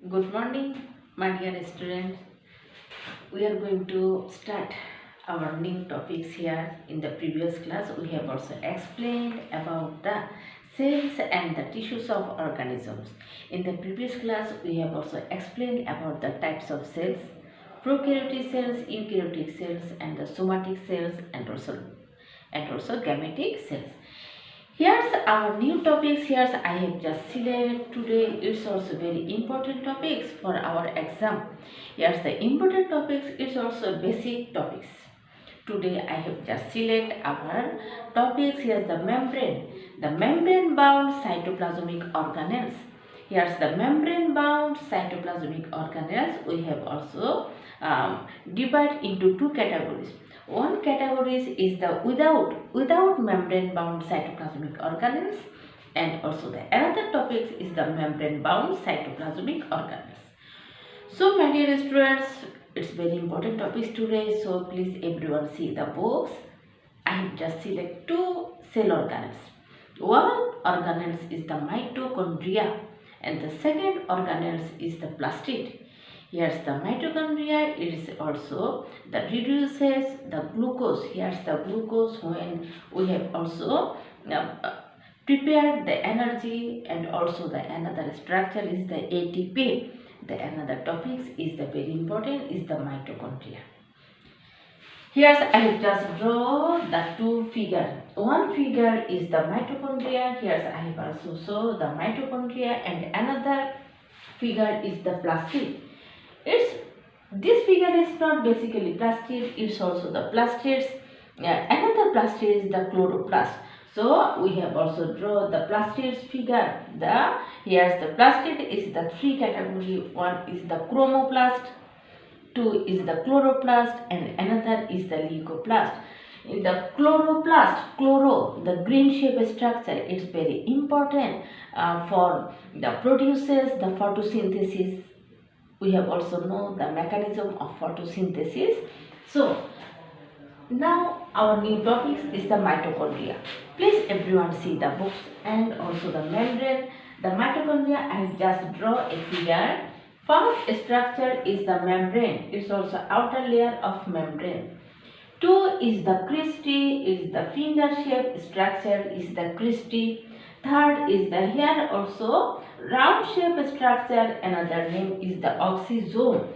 Good morning, my dear students. We are going to start our new topics here. In the previous class, we have also explained about the cells and the tissues of organisms. In the previous class, we have also explained about the types of cells, prokaryotic cells, eukaryotic cells, and the somatic cells, and also gametic cells. Here's our new topics. Here's I have just selected today. It's also very important topics for our exam. Here's the important topics. It's also basic topics. Today I have just selected our topics. Here's the membrane bound cytoplasmic organelles. Here's the membrane bound cytoplasmic organelles. We have also divided into two categories. One category is the without membrane bound cytoplasmic organelles, and also the another topic is the membrane bound cytoplasmic organelles. So my dear students, it's very important topics today, so please everyone see the books. I have just selected two cell organelles. One organelles is the mitochondria and the second organelles is the plastid. Here's the mitochondria. It is also that reduces the glucose. Here's the glucose when we have also prepared the energy, and also the another structure is the ATP. The another topics is the very important is the mitochondria. Here's I have just drawn the two figures. One figure is the mitochondria. Here's I have also shown the mitochondria, and another figure is the plastid. This figure is not basically plastid, it's also the plastids. Another plastid is the chloroplast. So we have also drawn the plastids figure. Here's the plastid is the three category. One is the chromoplast, two is the chloroplast, and another is the leucoplast. In the chloroplast, the green shape structure is very important for the produces the photosynthesis. We have also know the mechanism of photosynthesis. So now our new topic is the mitochondria. Please everyone see the books and also the membrane. The mitochondria, I have just draw a figure. First structure is the membrane. It's also outer layer of membrane. Two is the cristae, is the finger shape structure is the cristae. Third is the here also round shape structure, another name is the oxysome,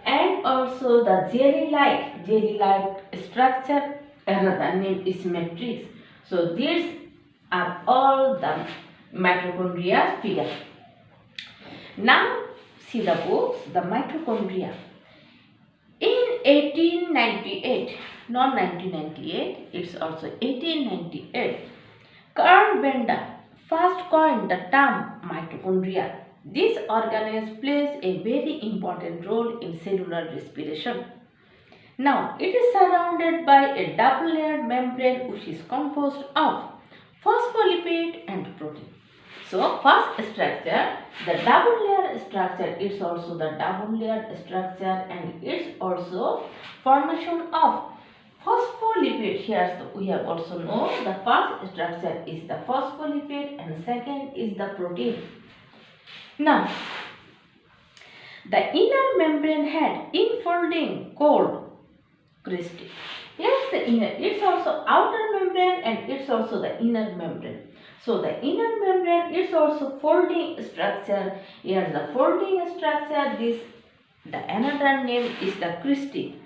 and also the jelly-like structure, another name is matrix. So these are all the mitochondria figure. Now see the books, the mitochondria. In 1898, not 1998, it's also 1898, Carl Bender first coined the term mitochondria. This organelle plays a very important role in cellular respiration. Now, it is surrounded by a double-layered membrane which is composed of phospholipid and protein. So, first structure, the double-layer structure is also the double-layer structure, and it's also formation of phospholipid. Here we have also know the first structure is the phospholipid and second is the protein. Now, the inner membrane had infolding called cristae. Here's the inner. It's also outer membrane and it's also the inner membrane. So the inner membrane is also folding structure. Here's the folding structure. The another name is the cristae,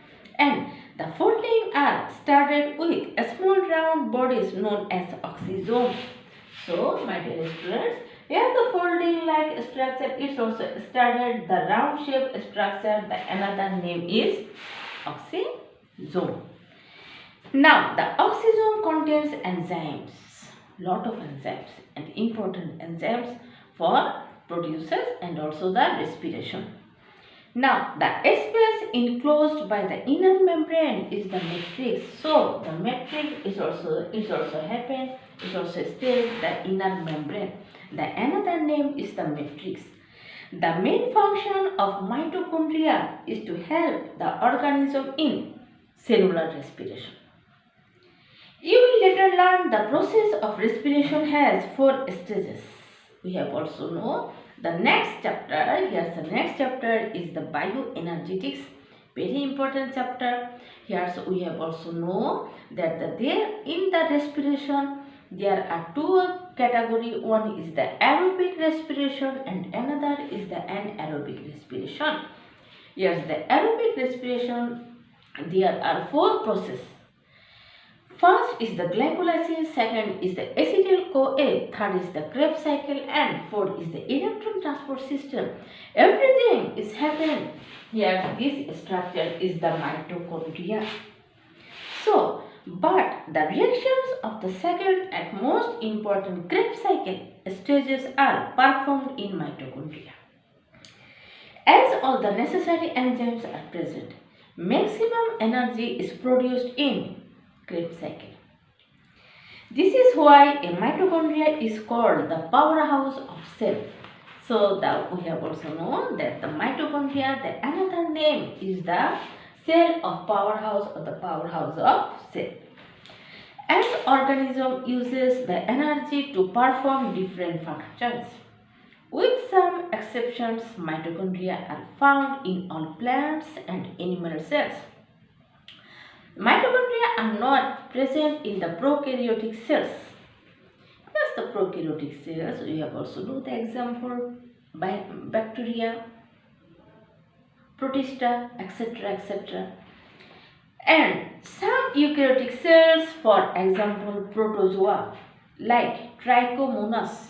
and the folding are started with a small round bodies known as oxysome. So my dear students, here the folding like structure is also started the round shape structure. The another name is oxysome. Now the oxysome contains enzymes, lot of enzymes and important enzymes for producers and also the respiration. Now the space enclosed by the inner membrane is the matrix. So the matrix is also still the inner membrane. The another name is the matrix. The main function of mitochondria is to help the organism in cellular respiration. You will later learn the process of respiration has 4 stages. We have also know The next chapter, here's the next chapter is the bioenergetics. Very important chapter. Here so we have also know that there in the respiration there are two category. One is the aerobic respiration and another is the anaerobic respiration. Yes, the aerobic respiration, there are four processes. First is the glycolysis, second is the acetyl-CoA, third is the Krebs cycle, and fourth is the electron transport system. Everything is happening here. This structure is the mitochondria. So, but the reactions of the second and most important Krebs cycle stages are performed in mitochondria. As all the necessary enzymes are present, maximum energy is produced in Krebs cycle. This is why a mitochondria is called the powerhouse of cell. So we have also known that the mitochondria, the another name is the cell of powerhouse or the powerhouse of cell. As organism uses the energy to perform different functions. With some exceptions, mitochondria are found in all plants and animal cells. Mitochondria are not present in the prokaryotic cells. Yes, the prokaryotic cells, we have also know the example by bacteria, protista, etc., etc. And some eukaryotic cells, for example, protozoa, like Trichomonas.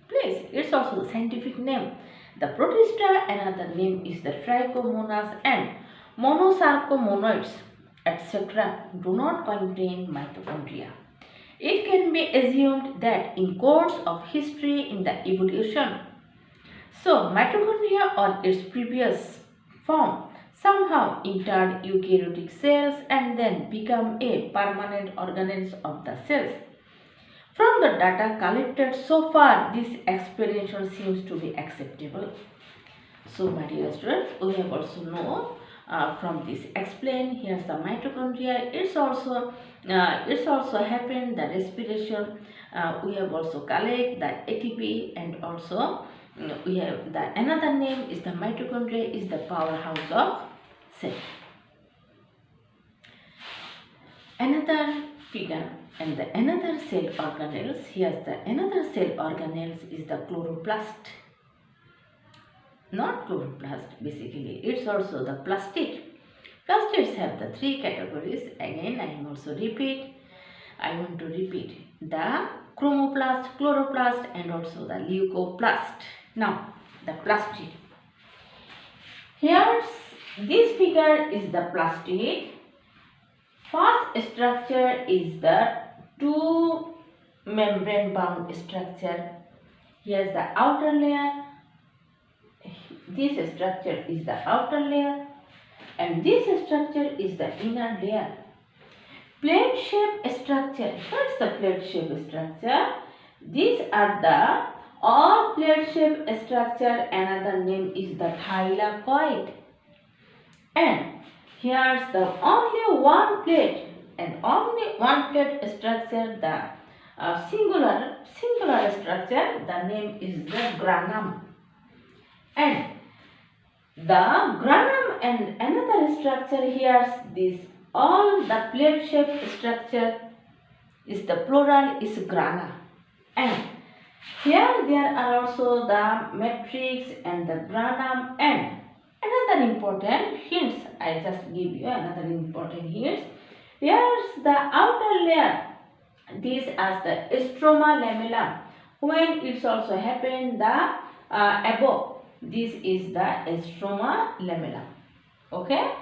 Please, it's also the scientific name. The protista, another name is the Trichomonas, and monosarcomonoids, etc. do not contain mitochondria. It can be assumed that in course of history in the evolution, so mitochondria or its previous form somehow entered eukaryotic cells and then become a permanent organelles of the cells. From the data collected so far, this explanation seems to be acceptable. So, my dear students, we have also know from this explain. Here's the mitochondria. It's also happened the respiration. We have also collect the ATP, and also we have the another name is the mitochondria is the powerhouse of cell. Another figure and the another cell organelles. Here's the another cell organelles is the chloroplast. Not chloroplast, basically it's also the plastid. Plastids have the three categories. Again, I want to repeat the chromoplast, chloroplast, and also the leucoplast. Now the plastid. Here's this figure is the plastid. First structure is the two membrane bound structure. Here's the outer layer. This structure is the outer layer, and this structure is the inner layer. Plate shape structure. What's the plate shape structure? These are the all plate shape structure. Another name is the thylakoid. And here's the only one plate and only one plate structure. The singular structure. The name is the granum. And the granum and another structure here, this all the plate shaped structure is the plural is grana. And here there are also the matrix and the granum, and another important hints. I just give you another important hints. Here's the outer layer. These are the stroma lamella. When it's also happened the above. This is the stroma lamella. Okay,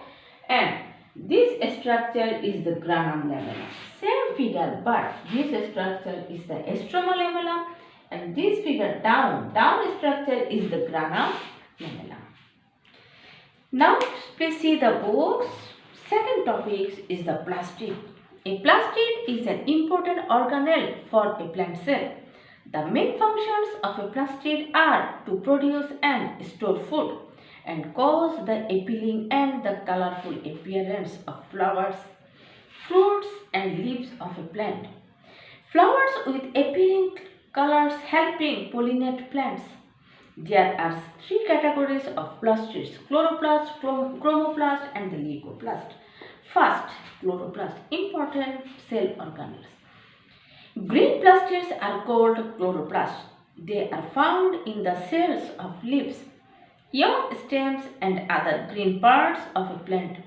and this structure is the granum lamella. Same figure, but this structure is the stroma lamella, and this figure down structure is the granum lamella. Now please see the books. Second topic is the plastid. A plastid is an important organelle for a plant cell. The main functions of a plastid are to produce and store food and cause the appealing and the colorful appearance of flowers, fruits and leaves of a plant. Flowers with appealing colors helping pollinate plants. There are three categories of plastids: chloroplast, chromoplast, and the leucoplast. First, chloroplast, important cell organelles. Green plastids are called chloroplasts. They are found in the cells of leaves, young stems, and other green parts of a plant.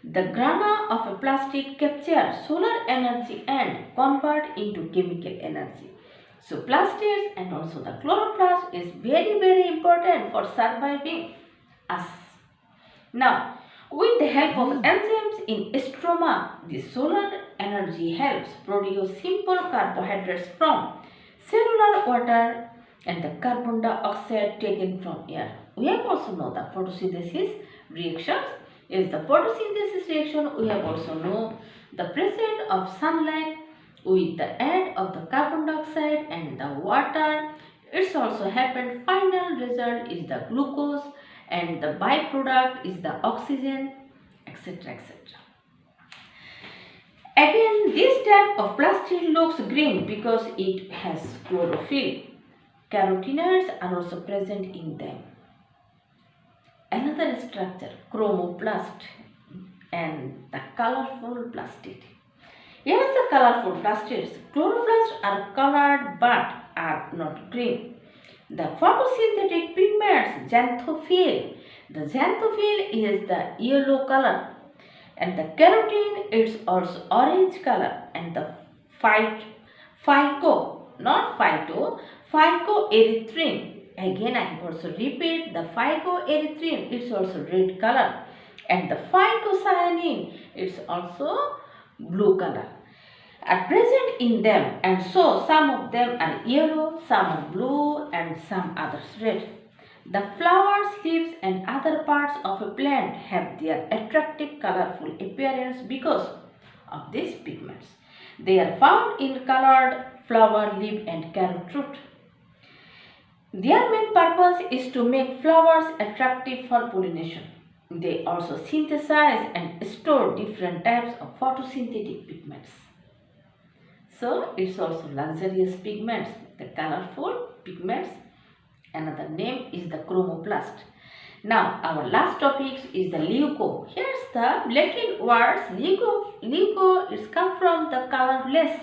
The grana of a plastid capture solar energy and convert into chemical energy. So plastids and also the chloroplast is very important for surviving us. Now, with the help of enzymes in stroma, the solar energy helps produce simple carbohydrates from cellular water and the carbon dioxide taken from air. We have also know the photosynthesis reactions. Is the photosynthesis reaction, we have also know the presence of sunlight with the aid of the carbon dioxide and the water. It's also happened. Final result is the glucose and the byproduct is the oxygen, etc. Again, this type of plastid looks green because it has chlorophyll. Carotenoids are also present in them. Another structure, chromoplast and the colorful plastid. Here is the colorful plastids. Chloroplasts are colored but are not green. The photosynthetic pigments, xanthophyll. The xanthophyll is the yellow color and the carotene is also orange color, and the phycoerythrin. Again, I have also repeat the phycoerythrin is also red color, and the phycocyanin is also blue color are present in them, and so some of them are yellow, some are blue, and some others red. The flowers, leaves, and other parts of a plant have their attractive colorful appearance because of these pigments. They are found in colored flower, leaf, and carrot root. Their main purpose is to make flowers attractive for pollination. They also synthesize and store different types of photosynthetic pigments. So, it's also luxurious pigments, the colorful pigments. Another name is the chromoplast. Now, our last topic is the leuco. Here's the Latin words leuco. Leuco is come from the colorless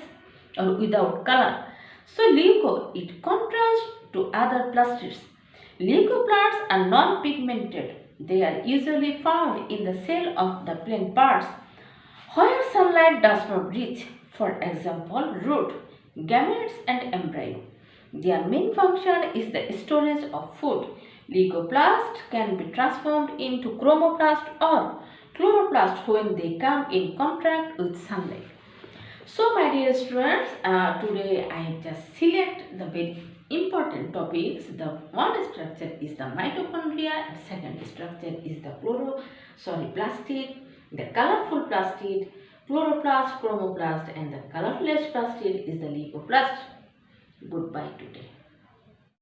or without color. So, leuco, it contrasts to other plastids. Leucoplasts are non-pigmented. They are usually found in the cell of the plant parts where sunlight does not reach. For example, root, gametes, and embryo. Their main function is the storage of food. Leucoplasts can be transformed into chromoplast or chloroplast when they come in contact with sunlight. So, my dear students, today I just select the very important topics. The one structure is the mitochondria, and second structure is the plastid, the colorful plastid, chloroplast, chromoplast, and the colorless plastid is the leucoplast. Goodbye today.